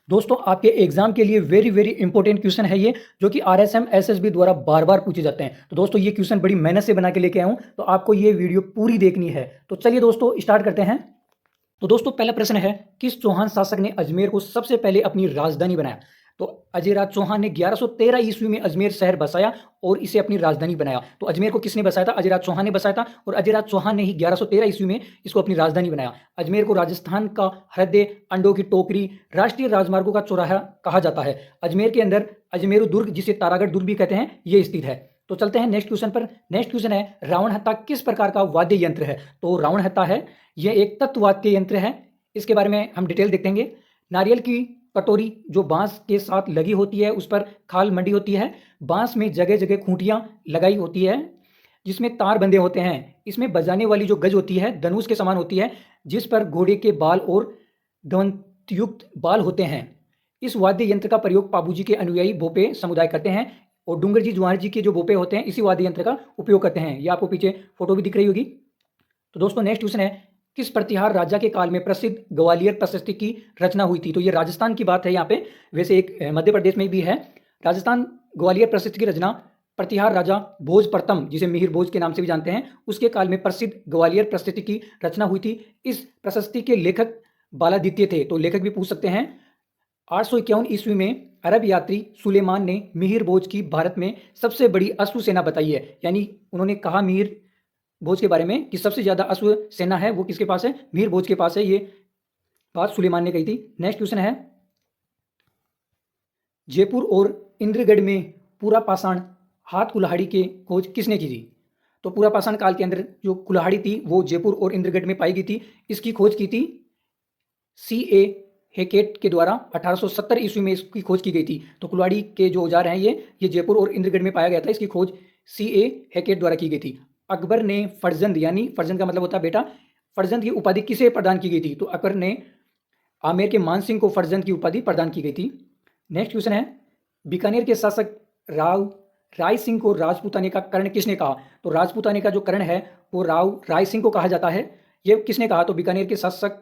दोस्तों आपके एग्जाम के लिए वेरी वेरी इंपॉर्टेंट क्वेश्चन है ये, जो कि आरएसएम एसएसबी द्वारा बार बार पूछे जाते हैं। तो दोस्तों ये क्वेश्चन बड़ी मेहनत से बना के लेके आया हूं, तो आपको ये वीडियो पूरी देखनी है। तो चलिए दोस्तों स्टार्ट करते हैं। तो दोस्तों पहला प्रश्न है, किस चौहान शासक ने अजमेर को सबसे पहले अपनी राजधानी बनाया? तो अजयराज चौहान ने 1113 ईस्वी में अजमेर शहर बसाया और इसे अपनी राजधानी बनाया। तो अजमेर को किसने बसाया था? अजयराज चौहान ने बसाया था, और अजयराज चौहान ने ही 1113 ईस्वी में इसको अपनी राजधानी बनाया। अजमेर को राजस्थान का हृदय, अंडों की टोकरी, राष्ट्रीय राजमार्गों का चौराहा कहा जाता है। अजमेर के अंदर अजमेरू दुर्ग, जिसे तारागढ़ दुर्ग भी कहते हैं, ये स्थित है। तो चलते हैं नेक्स्ट क्वेश्चन पर। नेक्स्ट क्वेश्चन है, रावण हत्था किस प्रकार का वाद्य यंत्र है? तो रावण हत्था है, यह एक तत्ववाद्य यंत्र है। इसके बारे में हम डिटेल देखेंगे। नारियल की कटोरी जो बांस के साथ लगी होती है, उस पर खाल मंडी होती है। बांस में जगह जगह खूंटियां लगाई होती है, जिसमें तार बंधे होते हैं। इसमें बजाने वाली जो गज होती है धनुष के समान होती है, जिस पर घोड़े के बाल और दंतयुक्त बाल होते हैं। इस वाद्य यंत्र का प्रयोग पाबूजी के अनुयायी भोपे समुदाय करते हैं, और डूंगर जी जुआर जी के जो भोपे होते हैं इसी वाद्य यंत्र का उपयोग करते हैं। ये आपको पीछे फोटो भी दिख रही होगी। तो दोस्तों नेक्स्ट क्वेश्चन है, किस प्रतिहार राजा के काल में प्रसिद्ध ग्वालियर प्रशस्ति की रचना हुई थी? तो ये राजस्थान की बात है यहाँ पे, वैसे एक मध्य प्रदेश में भी है। राजस्थान ग्वालियर प्रशस्ति की रचना प्रतिहार राजा भोज प्रथम, जिसे मिहिर भोज के नाम से भी जानते हैं, उसके काल में प्रसिद्ध ग्वालियर प्रशस्ति की रचना हुई थी। इस प्रशस्ति के लेखक बालादित्य थे। तो लेखक भी पूछ सकते हैं। 851 ईस्वी में अरब यात्री सुलेमान ने मिहिर भोज की भारत में सबसे बड़ी अश्व सेना बताई है, यानी उन्होंने कहा मिहिर भोज के बारे में कि सबसे ज्यादा अश्व सेना है वो किसके पास है? मिहिर भोज के पास है। ये बात सुलेमान ने कही थी। नेक्स्ट क्वेश्चन है, जयपुर और इंद्रगढ़ में पूरा पाषाण हाथ कुल्हाड़ी की खोज किसने की थी? तो पूरा पाषाण काल के अंदर जो कुल्हाड़ी थी वो जयपुर और इंद्रगढ़ में पाई गई थी। इसकी खोज की थी सी ए हेकेट के द्वारा 1870 ईस्वी में इसकी खोज की गई थी। तो कुल्हाड़ी के जो औजार हैं ये जयपुर और इंद्रगढ़ में पाया गया था। इसकी खोज सी ए हेकेट द्वारा की गई थी। अकबर ने फरजंद, यानी फरजंद का मतलब होता है बेटा, फरजंद की उपाधि किसे प्रदान की गई थी? तो अकबर ने आमेर के मान सिंह को फरजंद की उपाधि प्रदान की गई थी। नेक्स्ट क्वेश्चन है, बीकानेर के शासक राव राय सिंह को राजपूताने का कर्ण किसने कहा? तो राजपूताने का जो कर्ण है वो राव राय सिंह को कहा जाता है। ये किसने कहा? तो बीकानेर के शासक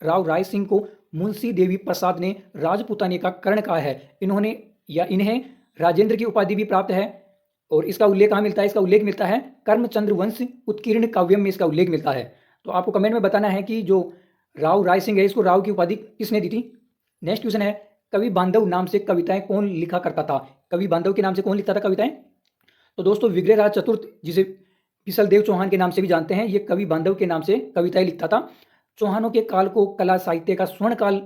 राव राय सिंह को मुंशी देवी प्रसाद ने राजपूताने का कर्ण कहा है। इन्होंने या इन्हें राजेंद्र की उपाधि भी प्राप्त है, और इसका उल्लेख कहाँ मिलता है? इसका उल्लेख मिलता है कर्मचंद्र वंश उत्कीर्ण काव्यम में इसका उल्लेख मिलता है। तो आपको कमेंट में बताना है कि जो राव राय सिंह है इसको राव की उपाधि किसने दी थी। नेक्स्ट क्वेश्चन है, कवि बांधव नाम से कविताएं कौन लिखा करता था? कवि बांधव के नाम से कौन लिखता था कविताएं? तो दोस्तों विग्रहराज चतुर्थ, जिसे बिसलदेव चौहान के नाम से भी जानते हैं, ये कवि बांधव के नाम से कविताएं लिखता था। चौहानों के काल को कला साहित्य का स्वर्ण काल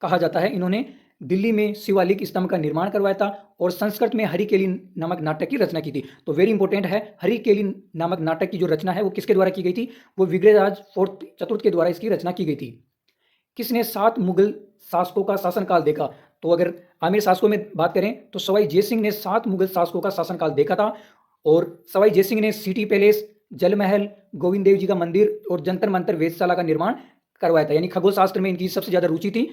कहा जाता है। इन्होंने दिल्ली में शिवालिक स्तंभ का निर्माण करवाया था, और संस्कृत में हरिकेली नामक नाटक की रचना की थी। तो वेरी इंपॉर्टेंट है, हरिकेली नामक नाटक की जो रचना है वो किसके द्वारा की गई थी? वो विग्रहराज फोर्थ चतुर्थ के द्वारा इसकी रचना की गई थी। किसने 7 मुगल शासकों का शासनकाल देखा? तो अगर आमिर शासकों में बात करें तो सवाई जयसिंह ने 7 मुगल शासकों का शासनकाल देखा था, और सवाई जयसिंह ने सिटी पैलेस, जल महल, गोविंद देव जी का मंदिर और जंतर मंतर वेधशाला का निर्माण करवाया था। यानी खगोल शास्त्र में इनकी सबसे ज्यादा रुचि थी।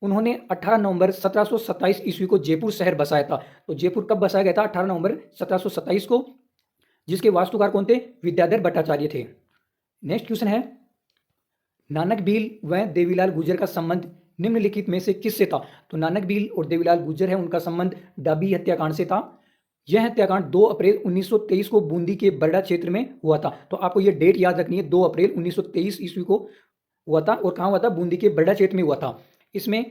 उन्होंने 18 नवंबर 1727 ईस्वी को जयपुर शहर बसाया था। तो जयपुर कब बसाया गया था? 18 नवंबर 1727 को, जिसके वास्तुकार कौन थे? विद्याधर भट्टाचार्य थे। नेक्स्ट क्वेश्चन है, नानक भील व देवीलाल गुर्जर का संबंध निम्नलिखित में से किससे था? तो नानक भील और देवीलाल गुर्जर है, उनका संबंध डाबी हत्याकांड से था। यह हत्याकांड 2 अप्रैल 1923 को बूंदी के बरड़ा क्षेत्र में हुआ था। तो आपको यह डेट याद रखनी है, 2 अप्रैल 1923 ईस्वी को हुआ था, और कहाँ हुआ था? बूंदी के बरड़ा क्षेत्र में हुआ था। इसमें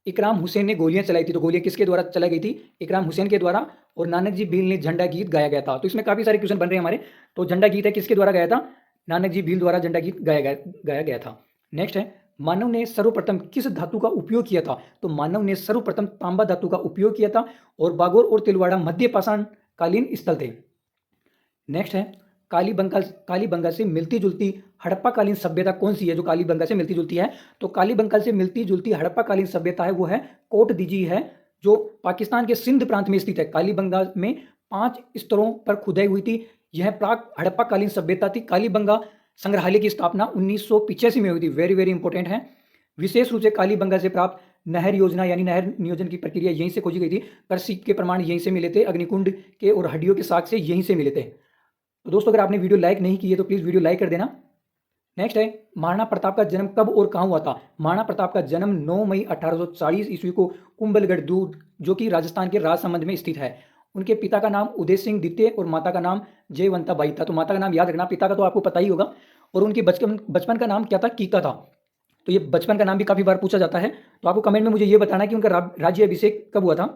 इकराम हुसैन ने गोलियां चलाई थी। तो गोलियां किसके द्वारा चलाई गई थी? इकराम हुसैन के द्वारा, और नानक जी भील ने झंडा गीत गाया गया था। तो इसमें काफी सारे क्वेश्चन बन रहे हैं हमारे। तो झंडा गीत है किसके द्वारा गाया था? नानक जी भील द्वारा झंडा गीत गाया गया था। नेक्स्ट है, मानव ने सर्वप्रथम किस धातु का उपयोग किया था? तो मानव ने सर्वप्रथम तांबा धातु का उपयोग किया था, और बागोर और तिलवाड़ा मध्य पाषाण कालीन स्थल थे। नेक्स्ट है, कालीबंगा से मिलती जुलती हड़प्पा कालीन सभ्यता कौन सी है? जो कालीबंगा से मिलती जुलती है, तो कालीबंगा से मिलती जुलती हड़प्पा कालीन सभ्यता है वो है कोट दीजी है, जो पाकिस्तान के सिंध प्रांत में स्थित है। कालीबंगा में 5 स्तरों पर खुदाई हुई थी। यह प्राक हड़प्पा कालीन सभ्यता थी। कालीबंगा संग्रहालय की स्थापना 1985 में हुई थी। वेरी वेरी इंपॉर्टेंट है। विशेष रूप से कालीबंगा से प्राप्त नहर योजना यानी नहर नियोजन की प्रक्रिया यहीं से खोजी गई थी। कृषि के प्रमाण यहीं से मिले थे, अग्निकुंड के और हड्डियों के साक्ष्य यहीं से मिले थे। तो दोस्तों अगर आपने वीडियो लाइक नहीं की है तो प्लीज़ वीडियो लाइक कर देना। नेक्स्ट है महाराणा प्रताप का जन्म कब और कहाँ हुआ था। महाराणा प्रताप का जन्म 9 मई 1840 ईस्वी को कुंभलगढ़ दूर जो कि राजस्थान के राजसमंद में स्थित है। उनके पिता का नाम उदय सिंह द्वितीय और माता का नाम जयवंता बाई था। तो माता का नाम याद रखना, पिता का तो आपको पता ही होगा। और उनके बचपन का नाम क्या था, कीका था। तो ये बचपन का नाम भी काफी बार पूछा जाता है। तो आपको कमेंट में मुझे ये बताना कि उनका राज्य अभिषेक कब हुआ था।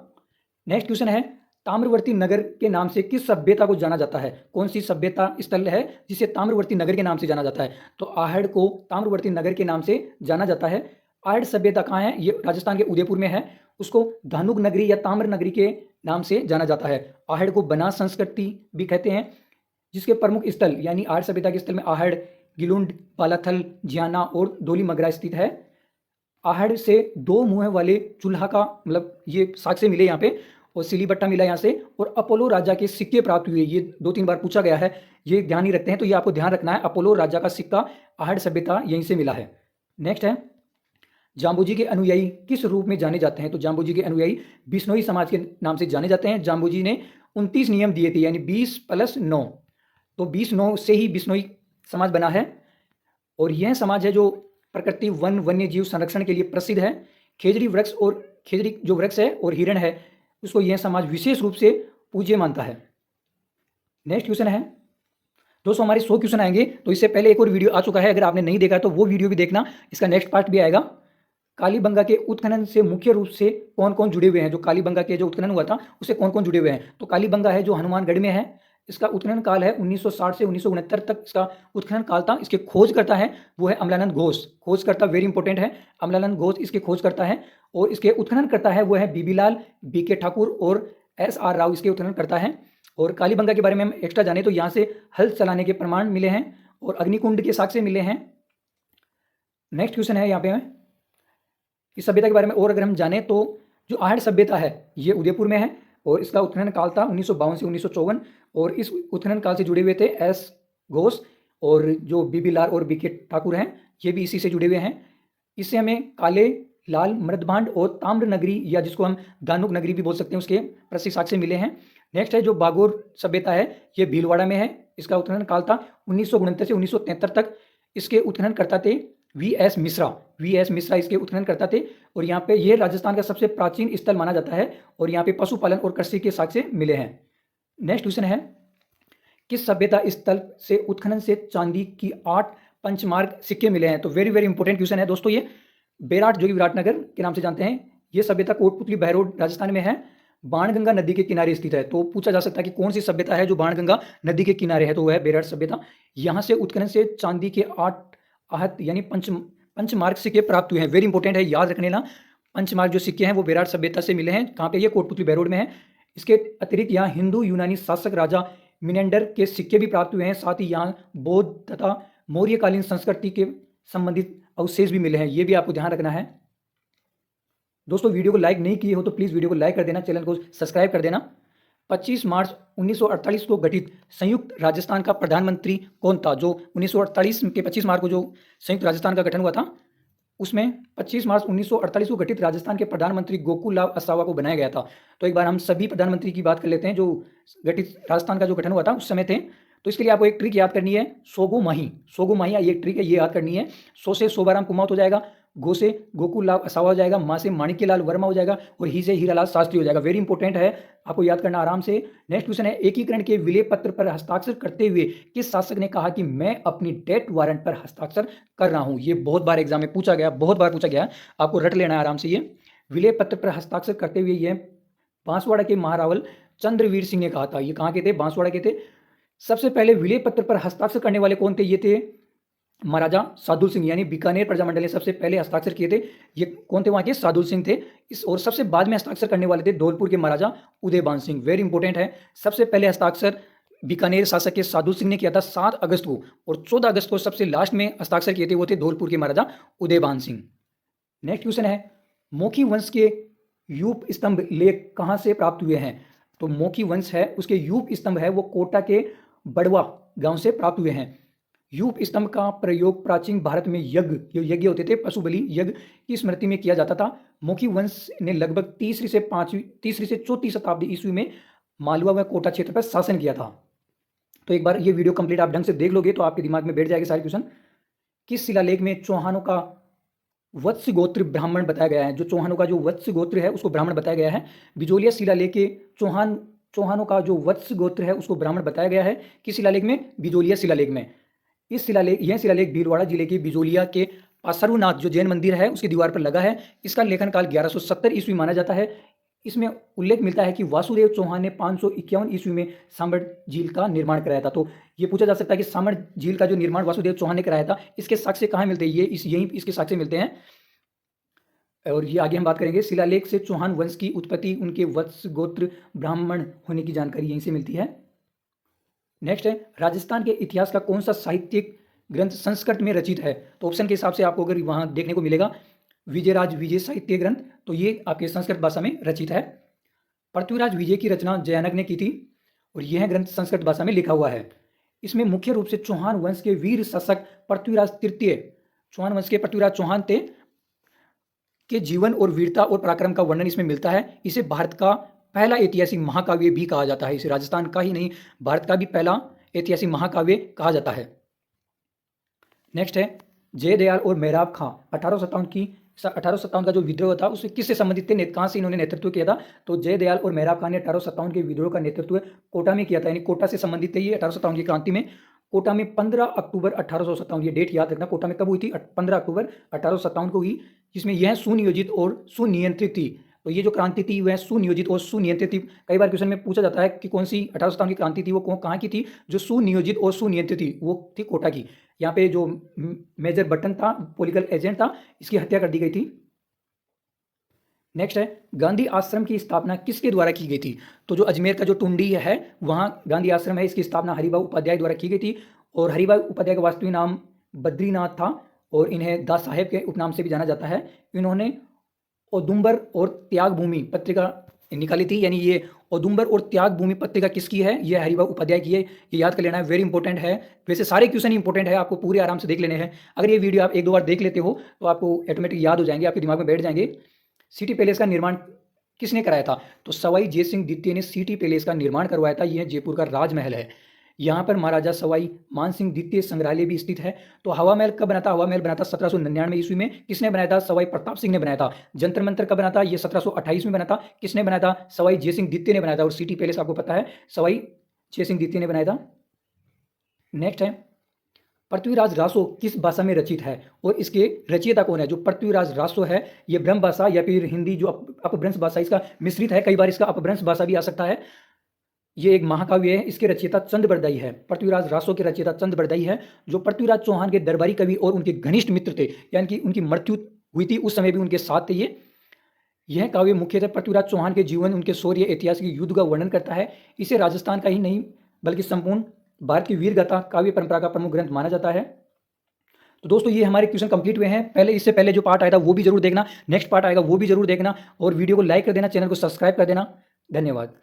नेक्स्ट क्वेश्चन है ताम्रवर्ती नगर के नाम से किस सभ्यता को जाना जाता है। कौन सी सभ्यता स्थल है जिसे ताम्रवर्ती नगर के नाम से जाना जाता है। तो आहड़ को ताम्रवर्ती नगर के नाम से जाना जाता है। आहड़ सभ्यता कहाँ है, ये राजस्थान के उदयपुर में है। उसको धानुक नगरी या ताम्र नगरी के नाम से जाना जाता है। आहड़ को बनास संस्कृति भी कहते हैं, जिसके प्रमुख स्थल यानी आहड़ सभ्यता के स्थल में आहड़, गिलुंड, बालाथल, जियाना और दोली मगरा स्थित है। आहड़ से 2 मुंह वाले चूल्हा का मतलब ये साक्ष्य मिले यहाँ पे, और सिलीबट्टा मिला यहाँ से, और अपोलो राजा के सिक्के प्राप्त हुए। ये 2-3 बार पूछा गया है, ये ध्यान ही रखते हैं। तो ये आपको ध्यान रखना है, अपोलो राजा का सिक्का आहड़ सभ्यता यहीं से मिला है। नेक्स्ट है जाम्बूजी के अनुयायी किस रूप में जाने जाते हैं। तो जाम्बूजी के अनुयायी बिश्नोई समाज के नाम से जाने जाते हैं। जाम्बूजी ने 29 नियम दिए थे, यानी 20 + 9, तो 20-9 से ही बिश्नोई समाज बना है। और यह समाज है जो प्रकृति वन वन्य जीव संरक्षण के लिए प्रसिद्ध है। खेजड़ी वृक्ष और खेजड़ी जो वृक्ष है और हिरण है, उसको यह समाज विशेष रूप से पूज्य मानता है। नेक्स्ट क्वेश्चन है दोस्तों, हमारे 100 क्वेश्चन आएंगे। तो इससे पहले एक और वीडियो आ चुका है, अगर आपने नहीं देखा तो वो वीडियो भी देखना, इसका नेक्स्ट पार्ट भी आएगा। कालीबंगा के उत्खनन से मुख्य रूप से कौन कौन जुड़े हुए हैं। जो कालीबंगा के जो उत्खनन हुआ था उससे कौन कौन जुड़े हुए हैं। तो कालीबंगा है जो हनुमानगढ़ में है, इसका उत्खनन काल है 1960 से 1969 तक इसका उत्खनन काल था। इसके खोज करता है वो है अमलानंद घोष, खोज करता वेरी इंपॉर्टेंट है, अमलानंद घोष इसके खोज करता है। और इसके उत्खनन करता है वो है बीबीलाल, बीके ठाकुर और SR राव इसके उत्खनन करता है। और कालीबंगा के बारे में हम एक्स्ट्रा जाने तो यहाँ से हल चलाने के प्रमाण मिले हैं और अग्निकुंड के साक्ष्य मिले हैं। नेक्स्ट क्वेश्चन है यहाँ पे इस सभ्यता के बारे में और अगर हम जाने तो जो आहड़ सभ्यता है ये उदयपुर में है और इसका उत्खनन काल था 1952 से 1954। और इस उत्खनन काल से जुड़े हुए थे S घोष और जो बीबीलाल और बीके ठाकुर हैं, ये भी इसी से जुड़े हुए हैं। इससे हमें काले, लाल, मृदभांड और ताम्र नगरी या जिसको हम दानुक नगरी भी बोल सकते हैं उसके प्रसिद्ध साक्ष्य मिले हैं। नेक्स्ट है जो बागोर सभ्यता है, ये भीलवाड़ा में है। इसका उत्खनन काल था 1969 से 1973 तक। इसके उत्खनन करता थे VS मिश्रा इसके उत्खनन करता थे। और यहाँ पे ये राजस्थान का सबसे प्राचीन स्थल माना जाता है और यहाँ पे पशुपालन और कृषि के साक्ष्य मिले हैं। नेक्स्ट क्वेश्चन है किस सभ्यता स्थल से उत्खनन से चांदी की 8 पंचमार्क सिक्के मिले हैं। तो वेरी वेरी इंपॉर्टेंट क्वेश्चन है दोस्तों। ये बेराट जो कि विराटनगर के नाम से जानते हैं, ये सभ्यता कोटपुतली बहरोड राजस्थान में है, बाणगंगा नदी के किनारे स्थित है। तो पूछा जा सकता है कि कौन सी सभ्यता है जो बाणगंगा नदी के किनारे है, तो वह है बेराट सभ्यता। यहाँ से उत्खनन से चांदी के 8 आहत यानी पंचमार्क सिक्के प्राप्त हुए हैं। वेरी इंपॉर्टेंट है, याद रखने ना। पंचमार्क जो सिक्के हैं वो बेराट सभ्यता से मिले हैं। कहाँ पे, ये कोटपुतली बहरोड में है। इसके अतिरिक्त यहाँ हिंदू यूनानी शासक राजा मिनेंडर के सिक्के भी प्राप्त हुए हैं। साथ ही यहाँ बौद्ध तथा मौर्यकालीन संस्कृति के संबंधित अवशेष भी मिले हैं, ये भी आपको ध्यान रखना है। दोस्तों वीडियो को लाइक नहीं किए हो तो प्लीज़ वीडियो को लाइक कर देना, चैनल को सब्सक्राइब कर देना। 25 मार्च 1948 को गठित संयुक्त राजस्थान का प्रधानमंत्री कौन था। जो 1948 के 25 मार्च को जो संयुक्त राजस्थान का गठन हुआ था, उसमें 25 मार्च 1948 को गठित राजस्थान के प्रधानमंत्री गोकुलराव असावा को बनाया गया था। तो एक बार हम सभी प्रधानमंत्री की बात कर लेते हैं जो गठित राजस्थान का जो गठन हुआ था उस समय थे। तो इसके लिए आपको एक ट्रिक याद करनी है, सोगो माही ये ट्रिक है, ये याद करनी है। सो से शोभाराम कुमावत हो जाएगा, गो से गोकुलराव असावा हो जाएगा, माँ से माणिक्यलाल वर्मा हो जाएगा और ही से हीरालाल शास्त्री हो जाएगा। वेरी इंपॉर्टेंट है, आपको याद करना आराम से। नेक्स्ट क्वेश्चन है एकीकरण के विलय पत्र पर हस्ताक्षर करते हुए किस शासक ने कहा कि मैं अपनी डेथ वारंट पर हस्ताक्षर कर रहा हूं। ये बहुत बार एग्जाम में पूछा गया, बहुत बार पूछा गया, आपको रट लेना है आराम से। ये विलय पत्र पर हस्ताक्षर करते हुए ये बांसवाड़ा के महारावल चंद्रवीर सिंह ने कहा था। ये कहाँ के थे, बांसवाड़ा के थे। सबसे पहले विलय पत्र पर हस्ताक्षर करने वाले कौन थे, ये थे महाराजा सादुल सिंह, यानी बीकानेर प्रजामंडल ने सबसे पहले हस्ताक्षर किए थे। ये कौन थे, वहाँ के सादुल सिंह थे। इस और सबसे बाद में हस्ताक्षर करने वाले थे धौलपुर के महाराजा उदयबान सिंह। वेरी इंपॉर्टेंट है, सबसे पहले हस्ताक्षर बीकानेर शासक के सादुल सिंह ने किया था 7 अगस्त को, और 14 अगस्त को सबसे लास्ट में हस्ताक्षर किए थे वो थे धौलपुर के महाराजा उदयबान सिंह। नेक्स्ट क्वेश्चन है मौखी वंश के यूप स्तंभ लेख कहाँ से प्राप्त हुए हैं। तो मौखी वंश है उसके यूप स्तंभ है वो कोटा के बड़वा गांव से प्राप्त हुए हैं। यूप स्तंभ का प्रयोग प्राचीन भारत में यज्ञ होते थे, पशु बलि यज्ञ की स्मृति में किया जाता था। मौखी वंश ने लगभग तीसरी से चौथी शताब्दी ईस्वी में मालवा व कोटा क्षेत्र पर शासन किया था। तो एक बार ये वीडियो कंप्लीट आप ढंग से देख लोगे तो आपके दिमाग में बैठ जाएगा सारे क्वेश्चन। किस शिलालेख में चौहानों का वत्स गोत्र ब्राह्मण बताया गया है? जो चौहानों का जो वत्स गोत्र है उसको ब्राह्मण बताया गया है। बिजोलिया शिलालेख के चौहानों का जो वत्स गोत्र है उसको ब्राह्मण बताया गया है। किस शिलालेख में? बिजोलिया शिलालेख में। यह शिलालेख भीलवाड़ा जिले के बिजोलिया के पासरुनाथ जो जैन मंदिर है उसकी दीवार पर लगा है। इसका लेखन काल 1170 ईस्वी माना जाता है। इसमें उल्लेख मिलता है कि वासुदेव चौहान ने 551 ईस्वी में सांबर झील का निर्माण कराया था। तो ये पूछा जा सकता है कि सांबर झील का जो निर्माण वासुदेव चौहान ने कराया था, इसके साक्ष्य कहाँ मिलते हैं? यहीं इसके साक्ष्य मिलते हैं। और ये आगे हम बात करेंगे। शिलालेख से चौहान वंश की उत्पत्ति, उनके वत्स गोत्र ब्राह्मण होने की जानकारी यहीं से मिलती है। नेक्स्ट है, राजस्थान के इतिहास का कौन सा साहित्यिक ग्रंथ संस्कृत में रचित है? तो ऑप्शन के हिसाब से आपको अगर वहाँ देखने को मिलेगा विजयराज विजय साहित्य ग्रंथ, तो ये आपके संस्कृत भाषा में रचित है। पृथ्वीराज विजय की रचना जयानक ने की थी और यह ग्रंथ संस्कृत भाषा में लिखा हुआ है। इसमें मुख्य रूप से चौहान वंश के वीर शासक पृथ्वीराज तृतीय, चौहान वंश के पृथ्वीराज चौहान थे, के जीवन और वीरता और पराक्रम का वर्णन इसमें मिलता है। इसे भारत का पहला ऐतिहासिक महाकाव्य भी कहा जाता है। इसे राजस्थान का ही नहीं, भारत का भी पहला ऐतिहासिक महाकाव्य कहा जाता है। नेक्स्ट है, जयदयाल और मेहराब खां 1857 का जो विद्रोह था उससे किससे संबंधित थे? कहाँ से इन्होंने नेतृत्व किया था? तो जयदयाल और मेहराब खां ने 1857 के विद्रोह का नेतृत्व कोटा में किया था, यानी कोटा से संबंधित थे ये 1857 की क्रांति में। कोटा में 15 अक्टूबर 1857, ये डेट याद रखना, कोटा में कब हुई थी? 15 अक्टूबर 1857 को हुई, जिसमें यह सुनियोजित और सुनियंत्रित थी। तो ये जो क्रांति थी वह सुनियोजित और सुनियंत्रित थी। कई बार क्वेश्चन में पूछा जाता है कि कौन सी 1857 की क्रांति थी, वो कहाँ की थी? जो सुनियोजित और सुनियंत्रित थी वो थी कोटा की। यहाँ पे जो मेजर बटन था, पॉलिटिकल एजेंट था, इसकी हत्या कर दी गई थी। नेक्स्ट है, गांधी आश्रम की स्थापना किसके द्वारा की गई थी? तो जो अजमेर का जो टुंडी है वहाँ गांधी आश्रम है, इसकी स्थापना हरिभाऊ उपाध्याय द्वारा की गई थी। और हरिभाऊ उपाध्याय का वास्तविक नाम बद्रीनाथ था और इन्हें दास साहेब के उपनाम से भी जाना जाता है। इन्होंने औदुंबर और त्याग भूमि पत्रिका निकाली थी, यानी ये औदुंबर और त्याग भूमि पत्रिका किसकी है? ये हरिभाऊ उपाध्याय की है। ये याद कर लेना है, वेरी इंपॉर्टेंट है। वैसे सारे क्वेश्चन इंपॉर्टेंट है, आपको पूरे आराम से देख लेने हैं। अगर ये वीडियो आप एक दो बार देख लेते हो तो आपको ऑटोमेटिक याद हो जाएंगे, आपके दिमाग में बैठ जाएंगे। सिटी पैलेस का निर्माण किसने कराया था? तो सवाई जय सिंह द्वितीय ने सिटी पैलेस का निर्माण करवाया था। यह जयपुर का राजमहल है। यहाँ पर महाराजा सवाई मान सिंह द्वितीय संग्रहालय भी स्थित है। तो हवा महल कब बना था? हवा महल बना था 1799 ईस्वी में। किसने बनाया था? सवाई प्रताप सिंह ने बनाया था। जंतर मंतर कब बना था? ये 1728 में बना था। किसने बनाया था? सवाई जय सिंह द्वितीय ने बनाया था। और सिटी पैलेस आपको पता है सवाई जय सिंह द्वितीय ने बनाया था। नेक्स्ट है, पृथ्वीराज रासो किस भाषा में रचित है और इसके रचयिता कौन है? जो पृथ्वीराज रासो है ये ब्रह्म भाषा या फिर हिंदी जो अपभ्रंश भाषा इसका मिश्रित है, कई बार इसका अपभ्रंश भाषा भी आ सकता है। ये एक महाकाव्य है, इसके रचयिता चंद बरदाई है। पृथ्वीराज रासो के रचयिता चंद बरदाई है, जो पृथ्वीराज चौहान के दरबारी कवि और उनके घनिष्ठ मित्र थे, यानी कि उनकी मृत्यु हुई थी उस समय भी उनके साथ थे। यह काव्य मुख्यतः पृथ्वीराज चौहान के जीवन, उनके शौर्य, ऐतिहासिक युद्ध का वर्णन करता है। इसे राजस्थान का ही नहीं बल्कि संपूर्ण भारत की वीर गाथा काव्य परंपरा का प्रमुख ग्रंथ माना जाता है। तो दोस्तों ये हमारे क्वेश्चन कंप्लीट हुए हैं। इससे पहले जो पार्ट आया था वो भी जरूर देखना, नेक्स्ट पार्ट आएगा वो भी जरूर देखना, और वीडियो को लाइक कर देना, चैनल को सब्सक्राइब कर देना। धन्यवाद।